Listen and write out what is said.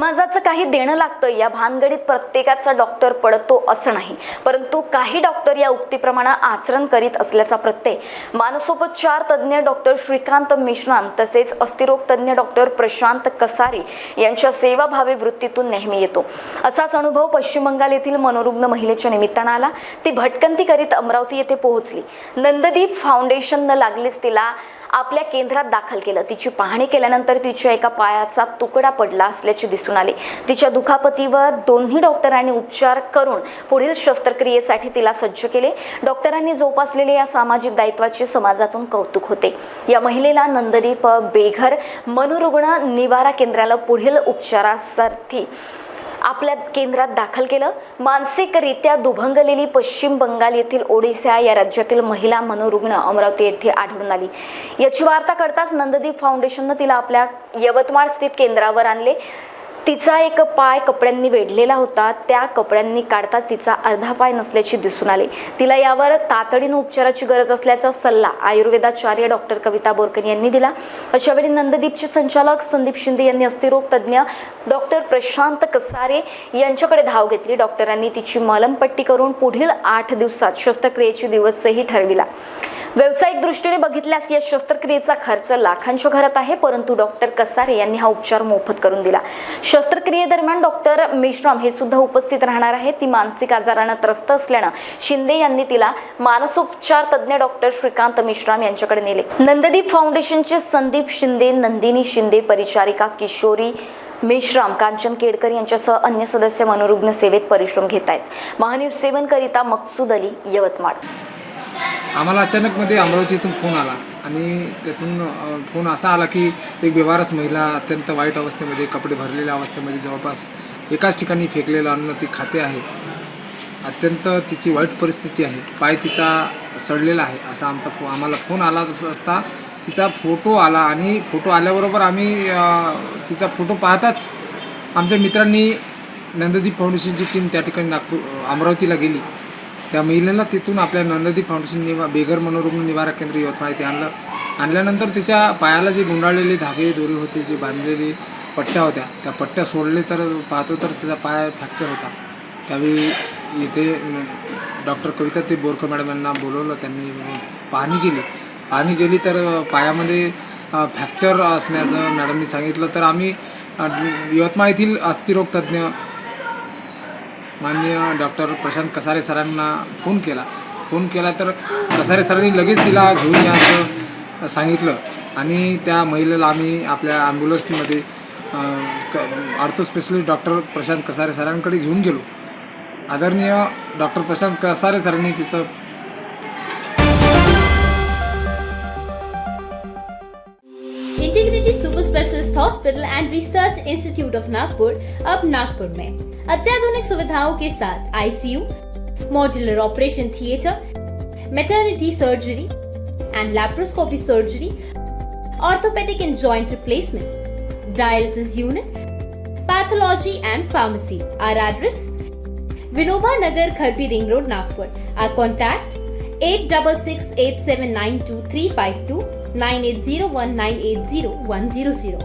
समाजाचं काही देणं लागतं या भानगडीत प्रत्येकाचा डॉक्टर पडतो असं नाही, परंतु काही डॉक्टर या उक्तीप्रमाणे आचरण करीत असल्याचा प्रत्यय मानसोपचार तज्ज्ञ डॉक्टर श्रीकांत मेश्राम तसेच अस्थिरोग तज्ज्ञ डॉक्टर प्रशांत कसारे यांच्या सेवाभावी वृत्तीतून नेहमी येतो। असाच अनुभव पश्चिम बंगाल येथील मनोरुग्ण महिलेच्या निमित्तानं आला। ती भटकंती करीत अमरावती येथे पोहोचली। नंददीप फाउंडेशननं लागलीच तिला आपल्या केंद्रात दाखल केलं। तिची पाहणी केल्यानंतर तिच्या एका पायाचा तुकडा पडला असल्याचे दिसून आले। तिच्या दुखापतीवर दोन्ही डॉक्टरांनी उपचार करून पुढील शस्त्रक्रियेसाठी तिला सज्ज केले। डॉक्टरांनी जोपासलेले या सामाजिक दायित्वाचे समाजातून कौतुक होते। या महिलेला नंददीप बेघर मनोरुग्ण निवारा केंद्राला पुढील उपचारासाठी आपल्या केंद्रात दाखल केलं। मानसिकरित्या दुभंगलेली पश्चिम बंगाल येथील ओडिशा या राज्यातील महिला मनोरुग्ण अमरावती येथे आढळून आली। याची वार्ता कळताच नंददीप फाउंडेशनने तिला आपल्या यवतमाळ स्थित केंद्रावर आणले। तिचा एक पाय कपड्यांनी वेढलेला होता। त्या कपड्यांनी काढताच तिचा अर्धा पाय नसल्याचे दिसून आले। तिला यावर तातडीने उपचाराची गरज असल्याचा सल्ला आयुर्वेदाचार्य डॉक्टर कविता बोरकर यांनी दिला। अशा वेळी नंददीपचे संचालक संदीप शिंदे यांनी अस्थिरोग तज्ज्ञ डॉक्टर प्रशांत कसारे यांच्याकडे धाव घेतली। डॉक्टरांनी तिची मलमपट्टी करून पुढील 8 दिवसात शस्त्रक्रियेची दिवसही ठरविला। व्यावसायिक दृष्टीने बघितल्यास या शस्त्रक्रियेचा खर्च लाखांच्या घरात आहे, परंतु डॉक्टर कसारे यांनी हा उपचार मोफत करून दिला। शस्त्रक्रियेदरम्यान डॉक्टर मेश्राम हे सुद्धा उपस्थित राहणार आहेत। ती मानसिक आजाराने त्रस्त असल्याने शिंदे यांनी तिला मानसोपचार तज्ज्ञ डॉक्टर श्रीकांत मेश्राम यांच्याकडे नेले। नंददीप फाउंडेशनचे संदीप शिंदे, नंदिनी शिंदे, परिचारिका किशोरी मेश्राम, कांचन केडकर यांच्यासह अन्य सदस्य मनोरुग्ण सेवेत परिश्रम घेत आहेत। महान्यूज 7 करिता मकसूद अली, यवतमाळ। आम्हाला अचानकमध्ये अमरावतीतून फोन आला आणि त्यातून फोन असा आला की एक बेवारस महिला अत्यंत वाईट अवस्थेमध्ये, कपडे भरलेल्या अवस्थेमध्ये, जवळपास एकाच ठिकाणी फेकलेलं अन्न ती खाते आहे। अत्यंत तिची वाईट परिस्थिती आहे, पाय तिचा सडलेला आहे असा आम्हाला फोन आला। तसं असता तिचा फोटो आला आणि फोटो आल्याबरोबर आम्ही तिचा फोटो पाहताच आमच्या मित्रांनी नंददीप फाउंडेशनची टीम त्या ठिकाणी अमरावतीला गेली। त्या महिलेला तिथून आपल्या नंददीप फाउंडेशन बेघर मनोरुग्ण निवारा केंद्र यवतमाळ येथे आणल्यानंतर तिच्या पायाला जे गुंडाळलेले धागे दोरे होते, जे बांधलेले पट्ट्या होत्या, त्या पट्ट्या सोडले तर पाहतो तर तिचा पाय फ्रॅक्चर होता। त्यावेळी इथे डॉक्टर कविता ते बोरकर मॅडम यांना बोलवलं। त्यांनी पाहणी केली तर पायामध्ये फ्रॅक्चर असण्याचं मॅडमनी सांगितलं। तर आम्ही यवतमाळ येथील अस्थिरोग तज्ज्ञ माननीय डॉक्टर प्रशांत कसारे सरांना फोन केला तर कसारे सरांनी लगेच तिला घेऊन यायचं सांगितलं आणि त्या महिलेला आम्ही आपल्या ॲम्ब्युलन्समध्ये ortho specialist doctor Prashant Kasare सरांकडे घेऊन गेलो। आदरणीय डॉक्टर प्रशांत कसारे सरांनी तिचं integrity super specialist hospital and research institute of Nagpur अब नागपुर में अत्याधुनिक सुविधाओं के साथ ICU, modular operation theatre, maternity surgery and laparoscopy surgery, orthopaedic and joint replacement, dialysis unit, pathology and pharmacy. Our address Vinoba Nagar, Kharbi ring road, Nagpur. Our contact 8668792352 9801980100।